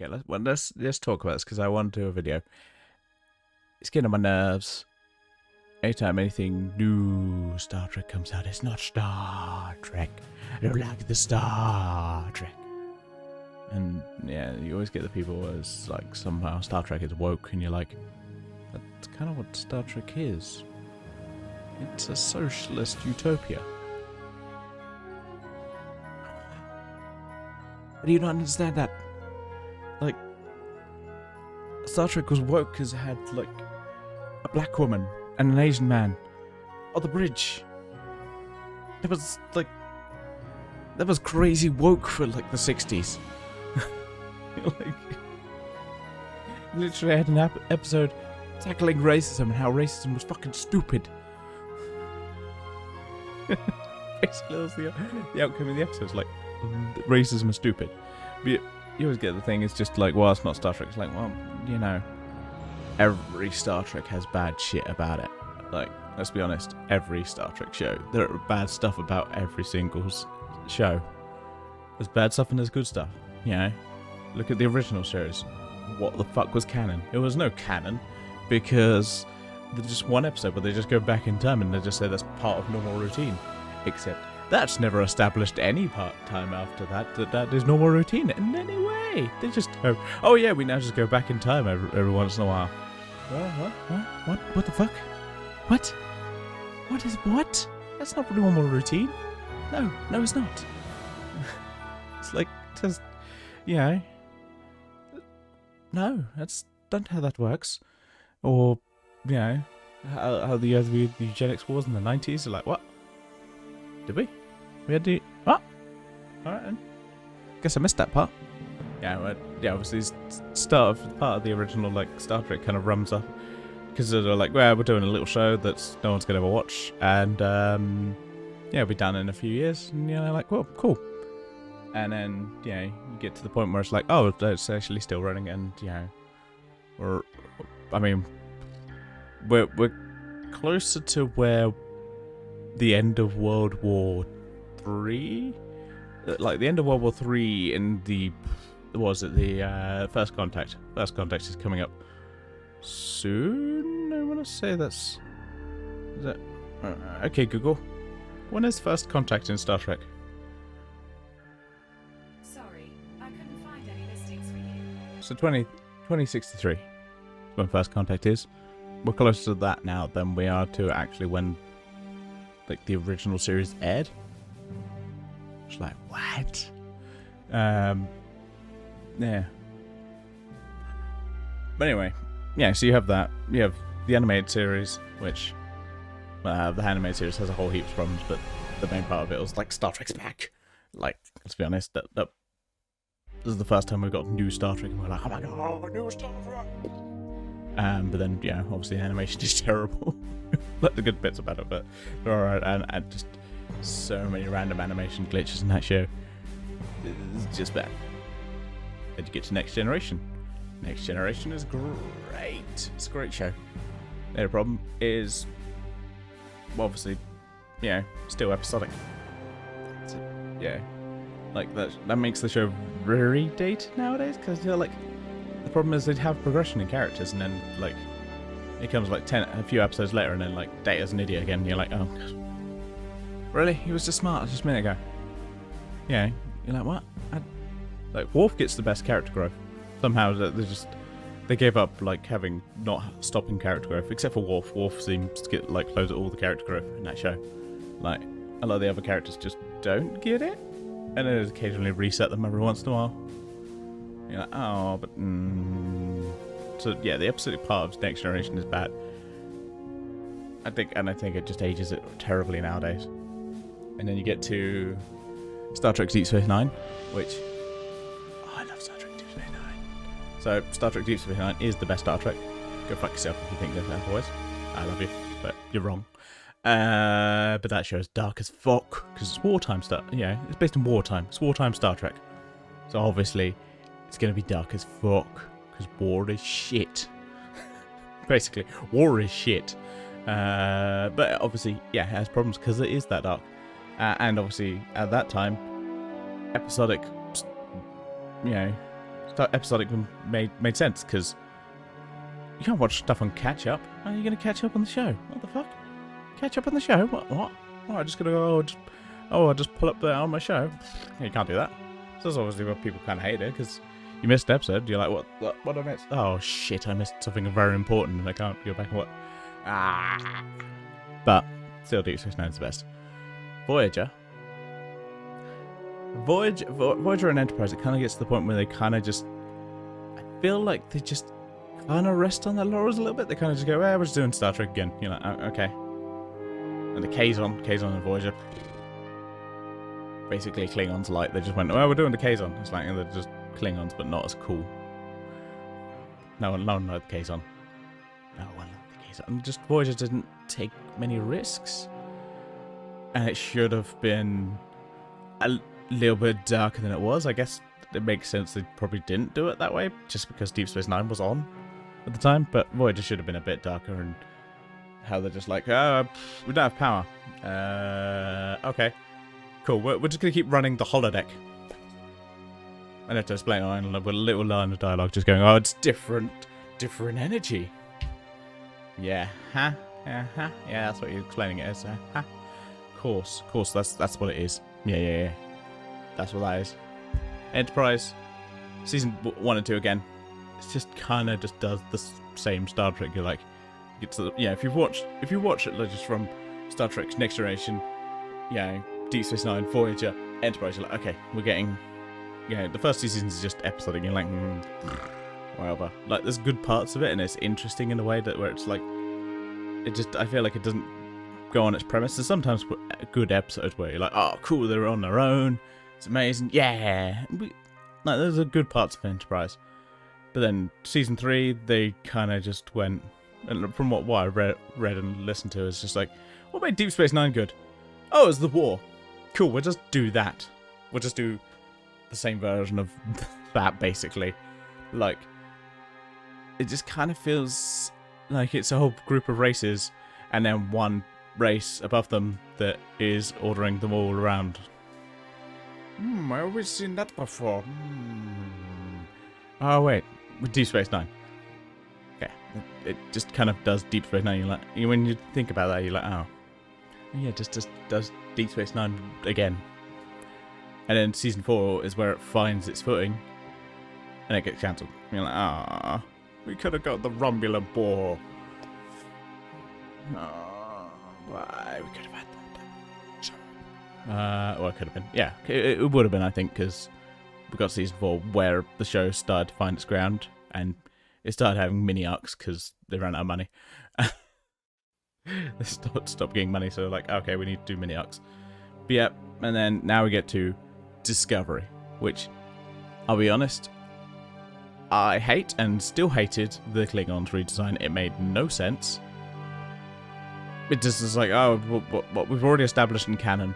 Okay, let's talk about this because I want to do a video. It's getting on my nerves. Anytime anything new Star Trek comes out, it's not Star Trek. I don't like the Star Trek. And yeah, you always get the people as like somehow Star Trek is woke, and you're like, that's kind of what Star Trek is. It's a socialist utopia. How do you not understand that? Like, Star Trek was woke because it had like a black woman and an Asian man on the bridge. It was like, that was crazy woke for like the 60s. Like, literally had an episode tackling racism and how racism was fucking stupid. Basically, that was the outcome of the episode. It's like, racism is stupid. But you always get the thing, it's just like, well, it's not Star Trek. It's like, well, you know, every Star Trek has bad shit about it. Like, let's be honest, every Star Trek show, there are bad stuff about every single show. There's bad stuff and there's good stuff, you know? Look at the original series. What the fuck was canon? It was no canon, because there's just one episode where they just go back in time and they just say that's part of normal routine. Except that's never established any time after that is normal routine in any way. They just go, oh yeah, we now just go back in time every once in a while. What the fuck? What? What? That's not normal routine. No, it's not. It's like, just, you know, no, that's not how that works. Or, you know, how the eugenics wars in the 90s are like, what? Did we? We had to... What? Alright then. Guess I missed that part. Yeah, well, yeah, obviously part of the original like Star Trek kind of rums up. Because they're like, well, we're doing a little show that no one's going to ever watch. And, yeah, it'll be done in a few years. And you're like, well, cool. And then, you know, you get to the point where it's like, oh, it's actually still running. And, you know, we're closer to where the end of World War III, like the end of World War III in the, First Contact. First Contact is coming up soon. I want to say is that, okay, Google. When is First Contact in Star Trek? Sorry, I couldn't find any listings for you. So 2063 is when First Contact is. We're closer to that now than we are to actually when like the original series aired. It's like, what? Yeah. But anyway, yeah, so you have that. You have the animated series, which the animated series has a whole heap of problems, but the main part of it was like, Star Trek's back. Like, let's be honest, that this is the first time we got new Star Trek, and we're like, oh my god, new Star Trek! But then, yeah, obviously the animation is terrible. Like the good bits about it, but they're alright, and just so many random animation glitches in that show. It's just bad. Then you get to Next Generation. Next Generation is great. It's a great show. The problem is, well, obviously, you know, still episodic. That's it. Yeah. Like, that makes the show very dated nowadays, because you're like, the problem is they'd have progression in characters, and then, like, it comes like a few episodes later, and then, like, Data's an idiot again, and you're like, oh, really? He was just smart just a minute ago. Yeah, you're like, what? Like, Worf gets the best character growth. Somehow, they gave up, like, not stopping character growth, except for Worf. Worf seems to get, like, loads of all the character growth in that show. Like, a lot of the other characters just don't get it, and then occasionally reset them every once in a while. You're like, oh, but so yeah, the episodic part of Next Generation is bad. I think it just ages it terribly nowadays. And then you get to Star Trek Deep Space Nine, which, oh, I love Star Trek Deep Space Nine. So Star Trek Deep Space Nine is the best Star Trek. Go fuck yourself if you think that, boys. I love you, but you're wrong. But that show is dark as fuck because it's wartime stuff. Yeah, it's based in wartime. It's wartime Star Trek. So obviously, it's gonna be dark as fuck because war is shit. Basically, war is shit. But obviously, yeah, it has problems because it is that dark. And obviously, at that time, episodic, you know, episodic made sense, because you can't watch stuff on catch up. How are you going to catch up on the show? What the fuck? Catch up on the show? What? Oh, I'm just going to go, I'll just pull up there on my show. Yeah, you can't do that. So that's obviously what people kind of hate it, because you missed an episode. You're like, what I missed? Oh, shit, I missed something very important, and I can't go back and watch. But still, Deep Space Nine's the best. Voyager and Enterprise, it kind of gets to the point where they kind of just, I feel like they just kind of rest on their laurels a little bit. They kind of just go, we're just doing Star Trek again. You're like, oh, okay. And the Kazon and Voyager, basically Klingons, like, they just went, well, we're doing the Kazon. It's like, they're just Klingons, but not as cool. No one liked the Kazon. No one liked the Kazon. Just Voyager didn't take many risks. And it should have been a little bit darker than it was. I guess it makes sense they probably didn't do it that way, just because Deep Space Nine was on at the time. But Voyager should have been a bit darker, and how they're just like, oh, we don't have power. Okay, cool. We're just gonna keep running the holodeck. I have to explain it with a little line of dialogue, just going, oh, it's different energy. Yeah, huh? Yeah, that's what you're explaining it as. Course, that's what it is. Yeah. That's what that is. Enterprise, season 1 and 2 again. It's just kind of just does the same Star Trek. You're like, it's if you watch it like, just from Star Trek's Next Generation, Deep Space Nine, Voyager, Enterprise, you're like, okay, we're getting, the first 2 seasons is just episodic. You're like, whatever. Like, there's good parts of it, and it's interesting in a way that where it's like, I feel like it doesn't go on its premise. There's sometimes good episodes where you're like, oh, cool, they're on their own. It's amazing. Yeah. There's a good parts of Enterprise. But then season 3, they kind of just went, and from what I read and listened to, it's just like, what made Deep Space Nine good? Oh, it's the war. Cool, we'll just do that. We'll just do the same version of that, basically. Like, it just kind of feels like it's a whole group of races, and then one race above them that is ordering them all around. I've always seen that before. Oh wait, with Deep Space Nine. Okay, it just kind of does Deep Space Nine. You're like, when you think about that, you're like, oh, yeah, just does Deep Space Nine again. And then season 4 is where it finds its footing, and it gets cancelled. You're like, we could have got the Romulan War. Why? We could have had that. Well, it could have been. Yeah, it would have been, I think, because we got season 4 where the show started to find its ground, and it started having mini arcs because they ran out of money. They stopped getting money, so like, okay, we need to do mini arcs. But yeah, and then now we get to Discovery, which, I'll be honest, I hate and still hated the Klingons redesign. It made no sense. It just is like, oh, what we've already established in canon,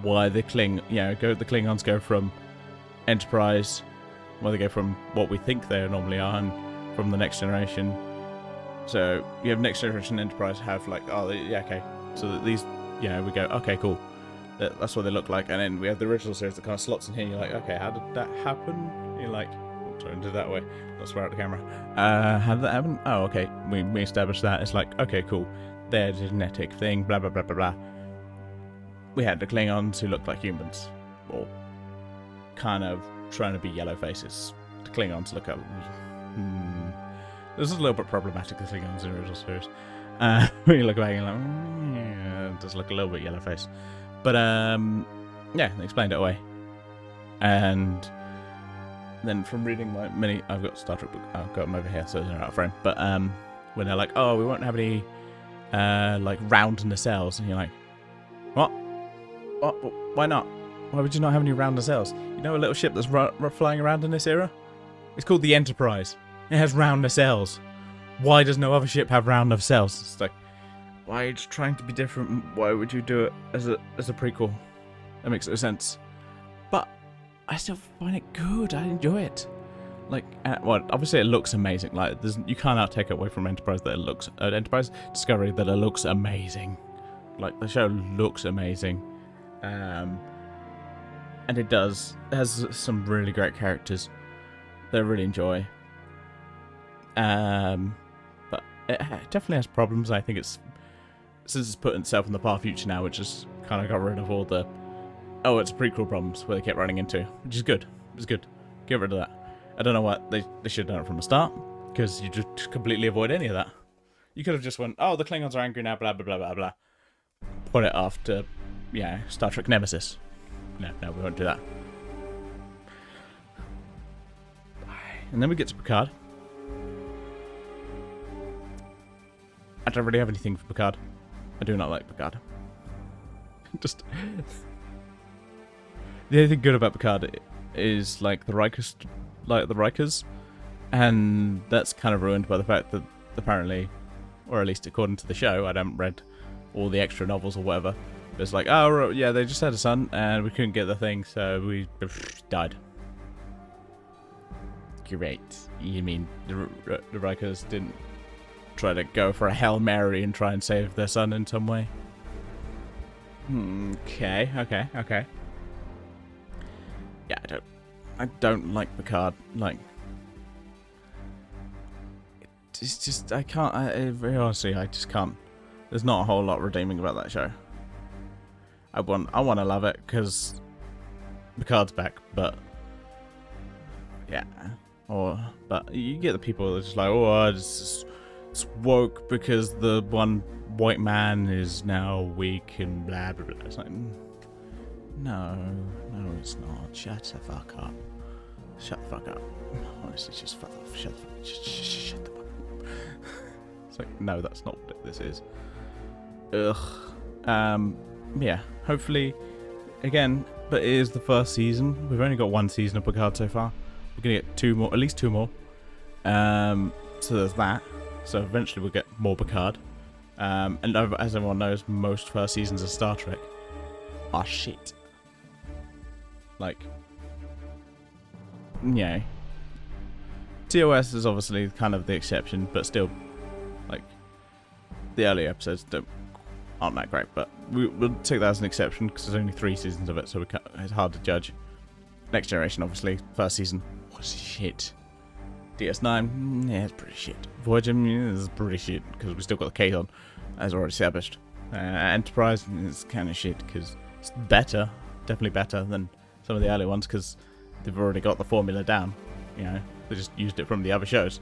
why the Klingons go from Enterprise, why they go from what we think they normally are, and from the Next Generation. So you have Next Generation Enterprise have like, oh yeah, okay, so that these, we go, okay, cool, that's what they look like, and then we have the original series that kind of slots in here. You're like, okay, how did that happen? You're like, turned it that way. Don't swear at the camera. How did that happen? Oh, okay, we established that. It's like, okay, cool. Their genetic thing, blah blah blah blah blah. We had the Klingons who looked like humans, or kind of trying to be yellow faces. The Klingons look up. This is a little bit problematic. The Klingons in the original series. When you look back, you're like, it does look a little bit yellow face. But they explained it away. And then from reading like many, I've got Star Trek book. I've got them over here, so they're out of frame. But when they're like, oh, we won't have any like round nacelles, and you're like, what? Why not? Why would you not have any round nacelles? You know, a little ship that's flying around in this era? It's called the Enterprise. It has round nacelles. Why does no other ship have round nacelles? It's like, why are you just trying to be different? Why would you do it as a prequel? That makes no sense. But I still find it good. I enjoy it. Like, obviously it looks amazing. Like, you cannot take it away from Enterprise that it looks Enterprise Discovery that it looks amazing. Like, the show looks amazing, and it has some really great characters. that I really enjoy. But it definitely has problems. I think it's, since it's put itself in the far future now, which just kind of got rid of all the, oh, it's prequel problems where they kept running into, which is good. It was good. Get rid of that. I don't know what they should have done it from the start, because you just completely avoid any of that. You could have just went, oh, the Klingons are angry now, blah blah blah blah blah. Put it after, yeah, Star Trek Nemesis. No, we won't do that. And then we get to Picard. I don't really have anything for Picard. I do not like Picard. Just the only thing good about Picard is like the Rikers, and that's kind of ruined by the fact that apparently, or at least according to the show, I haven't read all the extra novels or whatever. But it's like, oh yeah, they just had a son and we couldn't get the thing, so we died. Great. You mean the Rikers didn't try to go for a Hail Mary and try and save their son in some way? Okay. Yeah, I don't like Picard. Like, it's just, I can't, very honestly, I just can't. There's not a whole lot redeeming about that show. I want to love it because Picard's back, but yeah. But you get the people that are just like, oh, it's woke because the one white man is now weak and blah blah blah. It's like, no, it's not. Shut the fuck up. Shut the fuck up. Honestly, just fuck off. Shut the fuck up. It's like, no, that's not what this is. Ugh. Yeah. Hopefully, again, but it is the first season. We've only got one season of Picard so far. We're gonna get at least two more. So there's that. So eventually we'll get more Picard. And as everyone knows, most first seasons of Star Trek are shit. Like, yeah. TOS is obviously kind of the exception, but still, like, the early episodes aren't that great. But we'll take that as an exception because there's only 3 seasons of it, so it's hard to judge. Next Generation, obviously, first season was shit. DS9, yeah, it's pretty shit. Voyager, yeah, is pretty shit because we still got the K-On, as already established. Enterprise is kind of shit because it's better, definitely better than some of the early ones because they've already got the formula down. You know, they just used it from the other shows.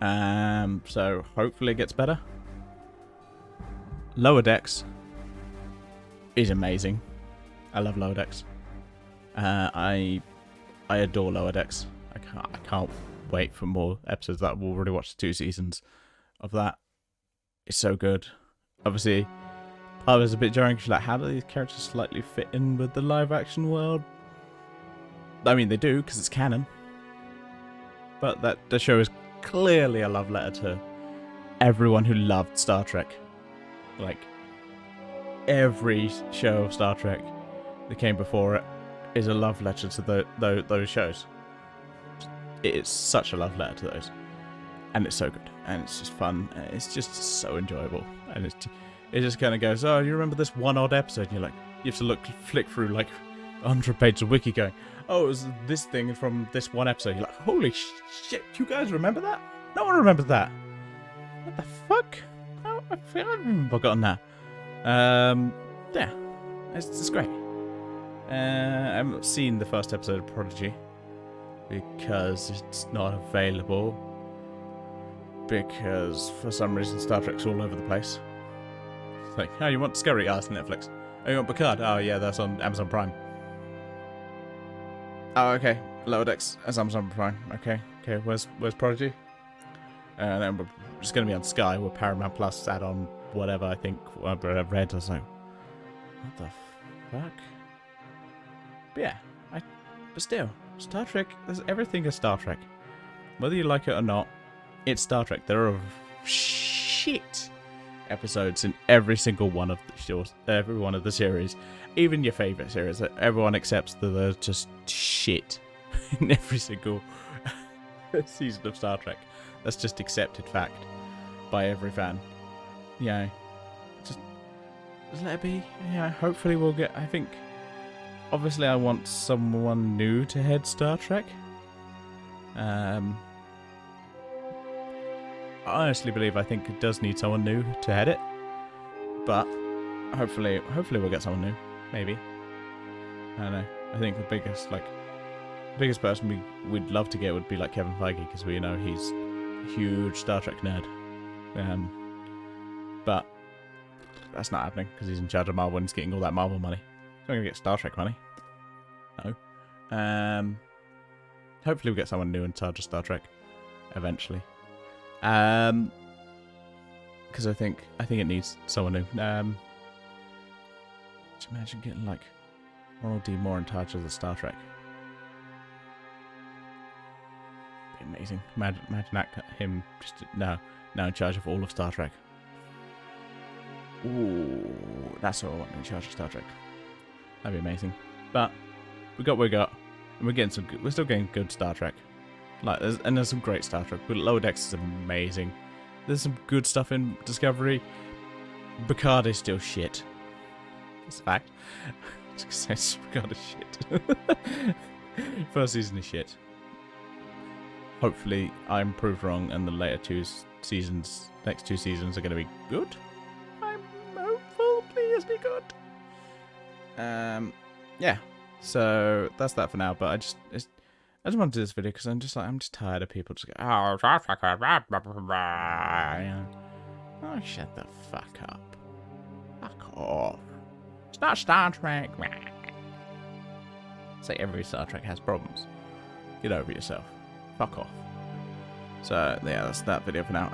So hopefully it gets better. Lower Decks is amazing. I love Lower Decks. I adore Lower Decks. I can't wait for more episodes. That we'll already watch 2 seasons of that. It's so good. Obviously, I was a bit jarring because like, how do these characters slightly fit in with the live action world? I mean, they do because it's canon. But the show is clearly a love letter to everyone who loved Star Trek. Like, every show of Star Trek that came before it is a love letter to those shows. It is such a love letter to those, and it's so good, and it's just fun, and it's just so enjoyable, and it just kind of goes, oh, you remember this one odd episode? And you're like, you have to flick through like 100 pages of wiki, going, oh, it was this thing from this one episode. You're like, holy shit, you guys remember that? No one remembers that. What the fuck? Oh, I've forgotten that. Yeah, it's great. I haven't seen the first episode of Prodigy because it's not available. Because for some reason Star Trek's all over the place. It's like, oh, you want Discovery? Oh, it's Netflix. Oh, you want Picard? Oh, yeah, that's on Amazon Prime. Oh, okay. Lower Decks as Amazon Prime. Okay. Where's Prodigy? And then we're just going to be on Sky with Paramount Plus add-on whatever. I think what I've read. I was like, what the fuck? But yeah, but still, Star Trek. Everything is Star Trek. Whether you like it or not, it's Star Trek. There are shit episodes in every single one of the shows, every one of the series, even your favorite series. Everyone accepts that they're just shit in every single season of Star Trek. That's just accepted fact by every fan. Yeah, just let it be. Yeah, hopefully we'll get. I think, obviously, I want someone new to head Star Trek. I honestly believe I think it does need someone new to head it, but hopefully we'll get someone new. Maybe. I don't know. I think the biggest person we'd love to get would be like Kevin Feige, because we know he's a huge Star Trek nerd. But that's not happening because he's in charge of Marvel and he's getting all that Marvel money. He's not gonna get Star Trek money. No. Hopefully we get someone new in charge of Star Trek eventually. Because I think it needs someone new. Just imagine getting like Ronald D. Moore in charge of the Star Trek. Be amazing. Imagine that, him just now in charge of all of Star Trek. Ooh, that's all I want in charge of Star Trek. That'd be amazing. But we got what we got, and we're still getting good Star Trek. Like, there's some great Star Trek. Lower Decks is amazing. There's some good stuff in Discovery. Picard is still shit. It's a fact. Picard is shit. First season is shit. Hopefully, I'm proved wrong, and the next 2 seasons are going to be good. I'm hopeful. Please be good. Yeah. So that's that for now. But I just want to do this video because I'm just tired of people just go, oh, shut the fuck up. Fuck off. It's not Star Trek. Say every Star Trek has problems. Get over yourself. Fuck off. So yeah, that's that video for now.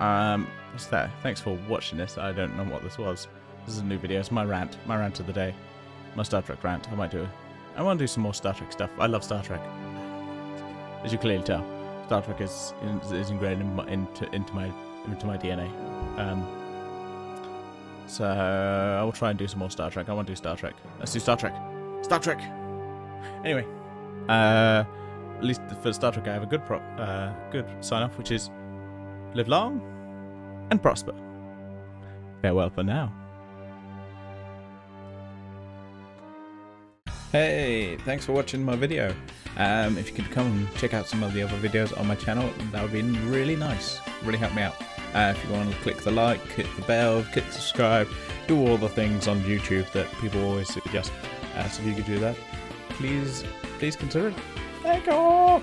That's that. Thanks for watching this. I don't know what this was. This is a new video. It's my rant of the day. My Star Trek rant. I want to do some more Star Trek stuff. I love Star Trek. As you clearly tell, Star Trek is ingrained into my DNA. So I will try and do some more Star Trek. I want to do Star Trek. Let's do Star Trek. Star Trek. Anyway, at least for Star Trek, I have a good sign off, which is live long and prosper. Farewell for now. Hey, thanks for watching my video. If you could come and check out some of the other videos on my channel, that would be really nice. Really help me out. If you want to click the like, hit the bell, click subscribe, do all the things on YouTube that people always suggest. So if you could do that, please consider it. Thank you.